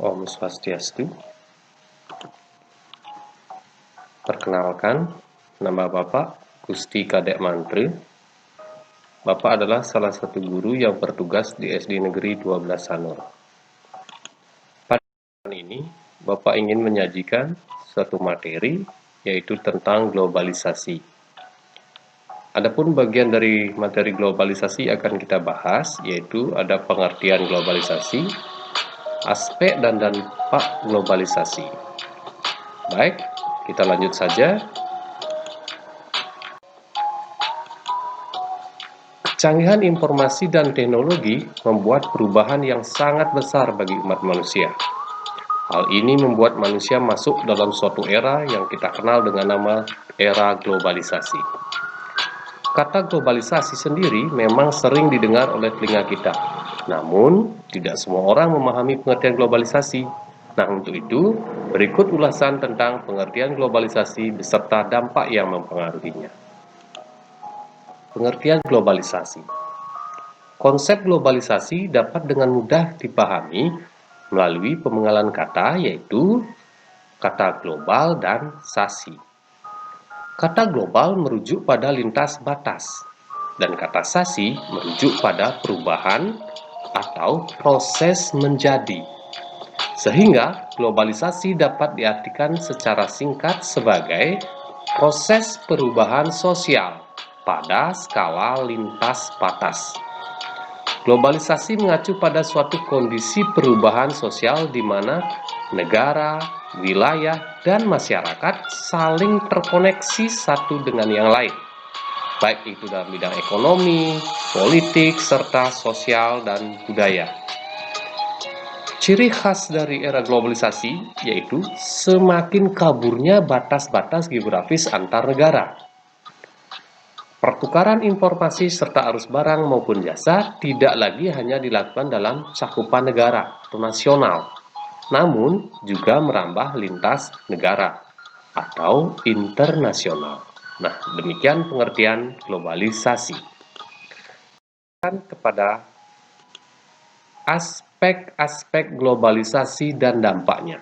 Om Swastiastu. Perkenalkan, nama Bapak Gusti Kadek Mantre. Bapak adalah salah satu guru yang bertugas di SD Negeri 12 Sanur. Pada kesempatan ini, Bapak ingin menyajikan suatu materi, yaitu tentang globalisasi. Adapun bagian dari materi globalisasi akan kita bahas, yaitu ada pengertian globalisasi, aspek dan dampak globalisasi. Baik, kita lanjut saja. Kecanggihan informasi dan teknologi membuat perubahan yang sangat besar bagi umat manusia. Hal ini membuat manusia masuk dalam suatu era yang kita kenal dengan nama era globalisasi. Kata globalisasi sendiri memang sering didengar oleh telinga kita. Namun, tidak semua orang memahami pengertian globalisasi. Nah, untuk itu, berikut ulasan tentang pengertian globalisasi beserta dampak yang mempengaruhinya. Pengertian globalisasi. Konsep globalisasi dapat dengan mudah dipahami melalui pemenggalan kata, yaitu kata global dan sasi. Kata global merujuk pada lintas batas, dan kata sasi merujuk pada perubahan atau proses menjadi. Sehingga globalisasi dapat diartikan secara singkat sebagai proses perubahan sosial pada skala lintas batas. Globalisasi mengacu pada suatu kondisi perubahan sosial di mana negara, wilayah, dan masyarakat saling terkoneksi satu dengan yang lain, baik itu dalam bidang ekonomi, politik, serta sosial dan budaya. Ciri khas dari era globalisasi yaitu semakin kaburnya batas-batas geografis antar negara. Pertukaran informasi serta arus barang maupun jasa tidak lagi hanya dilakukan dalam cakupan negara atau nasional, namun juga merambah lintas negara atau internasional. Nah, demikian pengertian globalisasi. Kepada aspek-aspek globalisasi dan dampaknya.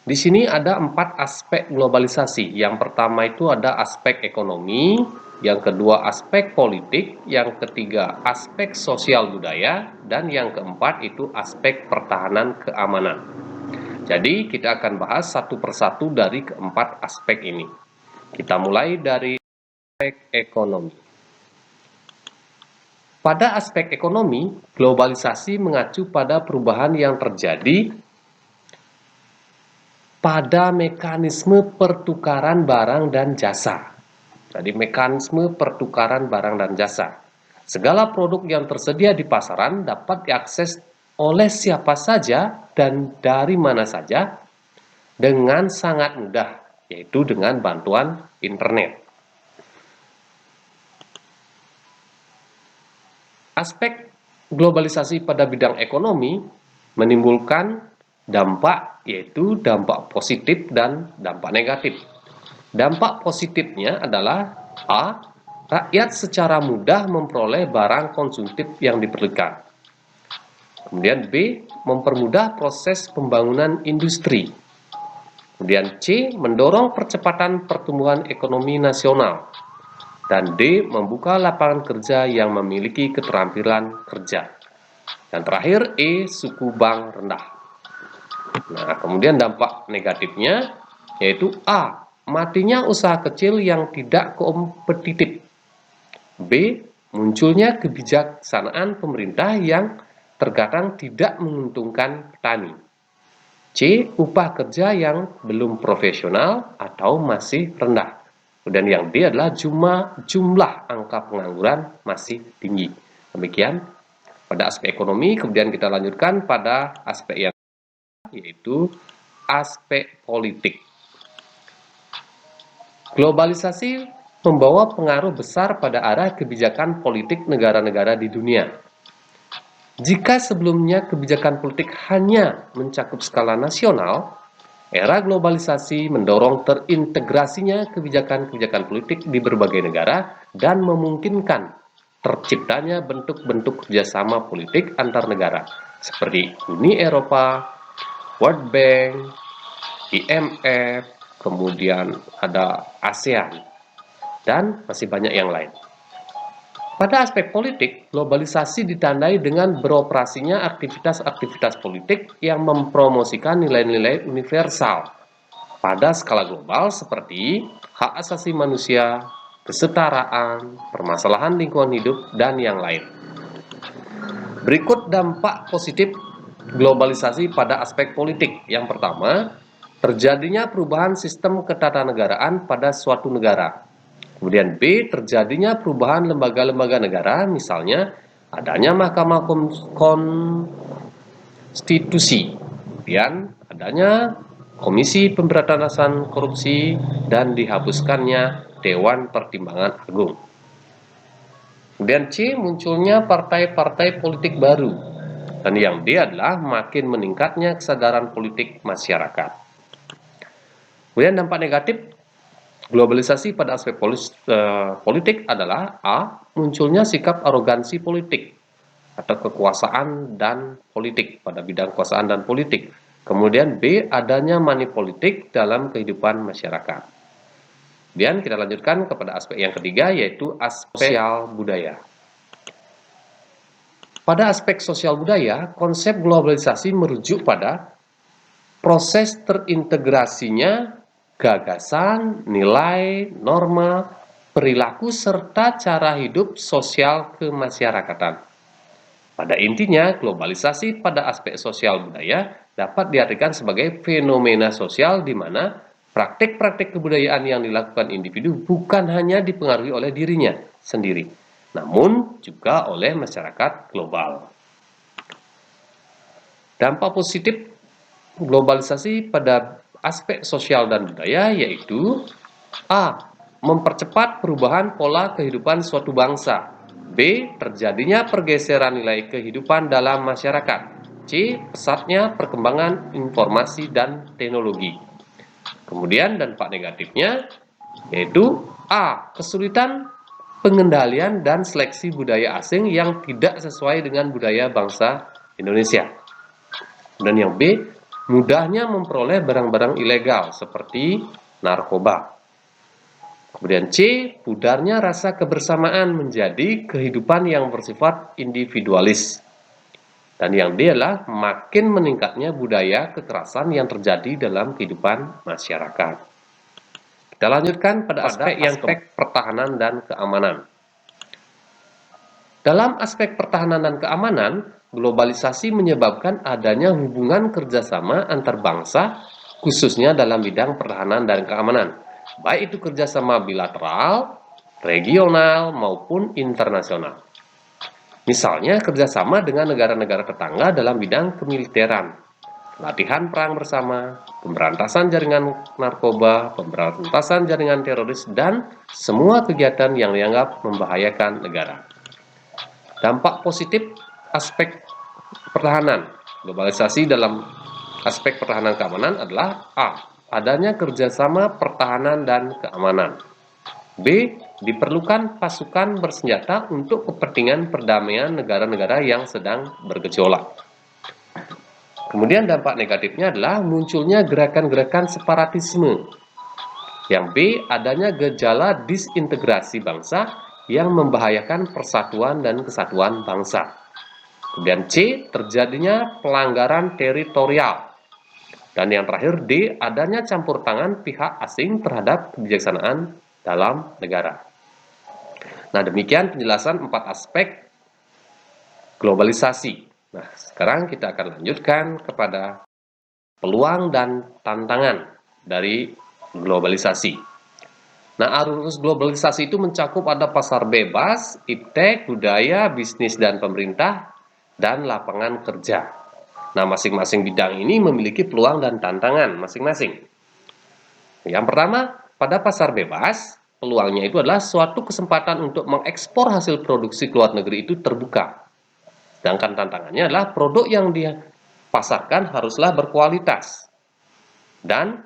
Di sini ada 4 aspek globalisasi. Yang pertama itu ada aspek ekonomi, yang kedua aspek politik, yang ketiga aspek sosial budaya, dan yang keempat itu aspek pertahanan keamanan. Jadi kita akan bahas satu persatu dari keempat aspek ini. Kita mulai dari aspek ekonomi. Pada aspek ekonomi, globalisasi mengacu pada perubahan yang terjadi pada mekanisme pertukaran barang dan jasa. Jadi mekanisme pertukaran barang dan jasa. Segala produk yang tersedia di pasaran dapat diakses oleh siapa saja dan dari mana saja dengan sangat mudah, yaitu dengan bantuan internet. Aspek globalisasi pada bidang ekonomi menimbulkan dampak, yaitu dampak positif dan dampak negatif. Dampak positifnya adalah A. Rakyat secara mudah memperoleh barang konsumtif yang diperlukan. Kemudian B. Mempermudah proses pembangunan industri. Kemudian C. Mendorong percepatan pertumbuhan ekonomi nasional. Dan D. Membuka lapangan kerja yang memiliki keterampilan kerja. Dan terakhir E. Suku bunga rendah. Nah, kemudian dampak negatifnya yaitu A. Matinya usaha kecil yang tidak kompetitif. B. Munculnya kebijaksanaan pemerintah yang terkadang tidak menguntungkan petani. C. Upah kerja yang belum profesional atau masih rendah. Dan yang D adalah jumlah angka pengangguran masih tinggi. Demikian pada aspek ekonomi. Kemudian kita lanjutkan pada aspek yang yaitu aspek politik. Globalisasi membawa pengaruh besar pada arah kebijakan politik negara-negara di dunia. Jika sebelumnya kebijakan politik hanya mencakup skala nasional, era globalisasi mendorong terintegrasinya kebijakan-kebijakan politik di berbagai negara dan memungkinkan terciptanya bentuk-bentuk kerjasama politik antar negara, seperti Uni Eropa, World Bank, IMF, kemudian ada ASEAN, dan masih banyak yang lain. Pada aspek politik, globalisasi ditandai dengan beroperasinya aktivitas-aktivitas politik yang mempromosikan nilai-nilai universal pada skala global seperti hak asasi manusia, kesetaraan, permasalahan lingkungan hidup, dan yang lain. Berikut dampak positif globalisasi pada aspek politik. Yang pertama, terjadinya perubahan sistem ketatanegaraan pada suatu negara. Kemudian B, terjadinya perubahan lembaga-lembaga negara, misalnya adanya mahkamah konstitusi, kemudian adanya Komisi Pemberantasan Korupsi, dan dihapuskannya Dewan Pertimbangan Agung. Kemudian C, munculnya partai-partai politik baru. Dan yang D adalah makin meningkatnya kesadaran politik masyarakat. Kemudian dampak negatif globalisasi pada aspek politik adalah A, munculnya sikap arogansi politik atau kekuasaan dan politik pada bidang kekuasaan dan politik. Kemudian B, adanya money politik dalam kehidupan masyarakat. Kemudian kita lanjutkan kepada aspek yang ketiga, yaitu aspek sosial budaya. Pada aspek sosial budaya, konsep globalisasi merujuk pada proses terintegrasinya gagasan, nilai, norma, perilaku, serta cara hidup sosial kemasyarakatan. Pada intinya, globalisasi pada aspek sosial budaya dapat diartikan sebagai fenomena sosial di mana praktik-praktik kebudayaan yang dilakukan individu bukan hanya dipengaruhi oleh dirinya sendiri, namun juga oleh masyarakat global. Dampak positif globalisasi pada aspek sosial dan budaya yaitu A, mempercepat perubahan pola kehidupan suatu bangsa. B, terjadinya pergeseran nilai kehidupan dalam masyarakat. C, pesatnya perkembangan informasi dan teknologi. Kemudian dampak negatifnya yaitu A, kesulitan pengendalian dan seleksi budaya asing yang tidak sesuai dengan budaya bangsa Indonesia. Dan yang B, mudahnya memperoleh barang-barang ilegal seperti narkoba. Kemudian C, pudarnya rasa kebersamaan menjadi kehidupan yang bersifat individualis. Dan yang D adalah makin meningkatnya budaya kekerasan yang terjadi dalam kehidupan masyarakat. Kita lanjutkan pada aspek pertahanan dan keamanan. Dalam aspek pertahanan dan keamanan, globalisasi menyebabkan adanya hubungan kerjasama antar bangsa, khususnya dalam bidang pertahanan dan keamanan, baik itu kerjasama bilateral, regional, maupun internasional. Misalnya kerjasama dengan negara-negara tetangga dalam bidang kemiliteran, latihan perang bersama, pemberantasan jaringan narkoba, pemberantasan jaringan teroris, dan semua kegiatan yang dianggap membahayakan negara. Dampak positif aspek pertahanan globalisasi dalam aspek pertahanan keamanan adalah A, adanya kerjasama pertahanan dan keamanan. B, diperlukan pasukan bersenjata untuk kepentingan perdamaian negara-negara yang sedang bergejolak. Kemudian dampak negatifnya adalah munculnya gerakan-gerakan separatisme. Yang B, adanya gejala disintegrasi bangsa yang membahayakan persatuan dan kesatuan bangsa. Kemudian C, terjadinya pelanggaran teritorial. Dan yang terakhir D, adanya campur tangan pihak asing terhadap kebijaksanaan dalam negara. Nah, demikian penjelasan 4 aspek globalisasi. Nah, sekarang kita akan lanjutkan kepada peluang dan tantangan dari globalisasi. Nah, arus globalisasi itu mencakup ada pasar bebas, iptek, budaya, bisnis dan pemerintah, dan lapangan kerja. Nah, masing-masing bidang ini memiliki peluang dan tantangan masing-masing. Yang pertama, pada pasar bebas, peluangnya itu adalah suatu kesempatan untuk mengekspor hasil produksi ke luar negeri itu terbuka. Sedangkan tantangannya adalah produk yang dipasarkan haruslah berkualitas dan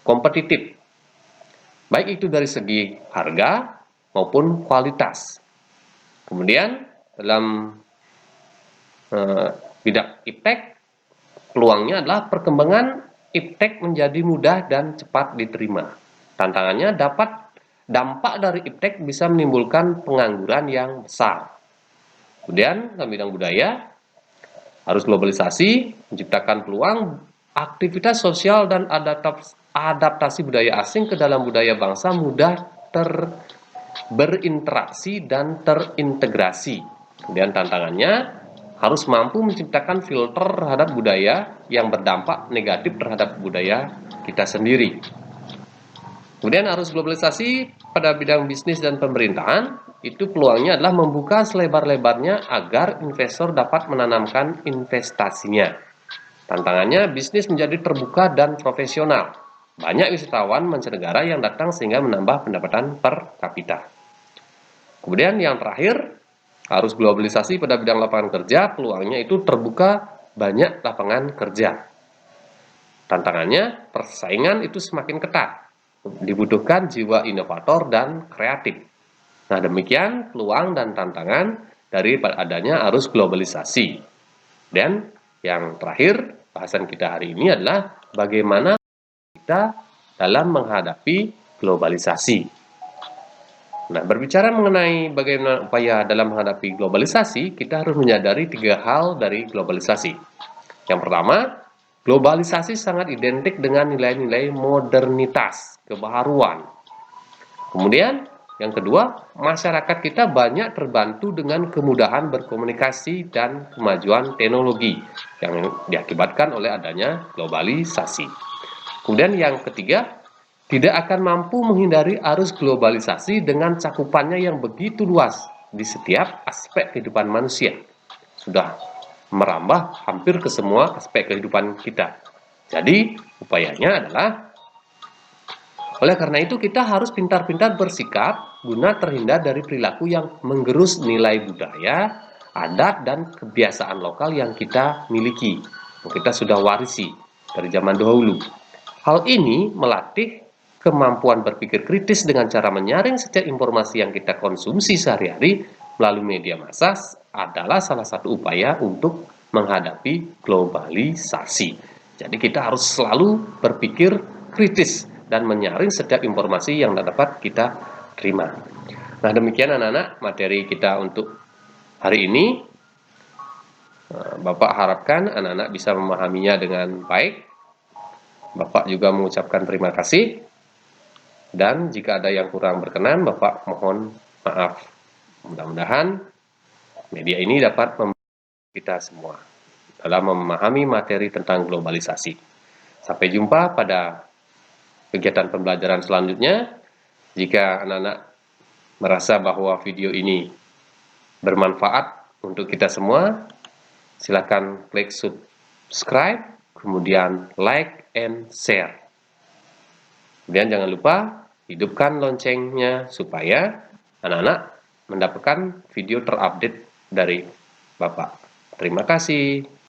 kompetitif, baik itu dari segi harga maupun kualitas. Kemudian dalam bidang iptek, peluangnya adalah perkembangan iptek menjadi mudah dan cepat diterima. Tantangannya dampak dari iptek bisa menimbulkan pengangguran yang besar. Kemudian dalam bidang budaya, harus globalisasi, menciptakan peluang aktivitas sosial dan adaptasi budaya asing ke dalam budaya bangsa mudah berinteraksi dan terintegrasi. Kemudian tantangannya harus mampu menciptakan filter terhadap budaya yang berdampak negatif terhadap budaya kita sendiri. Kemudian arus globalisasi pada bidang bisnis dan pemerintahan, itu peluangnya adalah membuka selebar-lebarnya agar investor dapat menanamkan investasinya. Tantangannya bisnis menjadi terbuka dan profesional. Banyak wisatawan mancanegara yang datang sehingga menambah pendapatan per kapita. Kemudian yang terakhir, arus globalisasi pada bidang lapangan kerja, peluangnya itu terbuka banyak lapangan kerja. Tantangannya, persaingan itu semakin ketat. Dibutuhkan jiwa inovator dan kreatif. Nah, demikian peluang dan tantangan dari adanya arus globalisasi. Dan yang terakhir, bahasan kita hari ini adalah bagaimana kita dalam menghadapi globalisasi. Nah, berbicara mengenai bagaimana upaya dalam menghadapi globalisasi, kita harus menyadari 3 hal dari globalisasi. Yang pertama, globalisasi sangat identik dengan nilai-nilai modernitas, kebaharuan. Kemudian, yang kedua, masyarakat kita banyak terbantu dengan kemudahan berkomunikasi dan kemajuan teknologi yang diakibatkan oleh adanya globalisasi. Kemudian yang ketiga, tidak akan mampu menghindari arus globalisasi dengan cakupannya yang begitu luas di setiap aspek kehidupan manusia. Sudah merambah hampir ke semua aspek kehidupan kita. Jadi, upayanya adalah oleh karena itu kita harus pintar-pintar bersikap guna terhindar dari perilaku yang menggerus nilai budaya, adat, dan kebiasaan lokal yang kita miliki, yang kita sudah warisi dari zaman dahulu. Hal ini melatih kemampuan berpikir kritis dengan cara menyaring setiap informasi yang kita konsumsi sehari-hari melalui media massa adalah salah satu upaya untuk menghadapi globalisasi. Jadi kita harus selalu berpikir kritis dan menyaring setiap informasi yang dapat kita terima. Nah, demikian anak-anak materi kita untuk hari ini. Bapak harapkan anak-anak bisa memahaminya dengan baik. Bapak juga mengucapkan terima kasih. Dan jika ada yang kurang berkenan, Bapak mohon maaf. Mudah-mudahan media ini dapat membantu kita semua dalam memahami materi tentang globalisasi. Sampai jumpa pada kegiatan pembelajaran selanjutnya. Jika anak-anak merasa bahwa video ini bermanfaat untuk kita semua, silakan klik subscribe, kemudian like and share. Kemudian jangan lupa hidupkan loncengnya supaya anak-anak mendapatkan video terupdate dari Bapak. Terima kasih.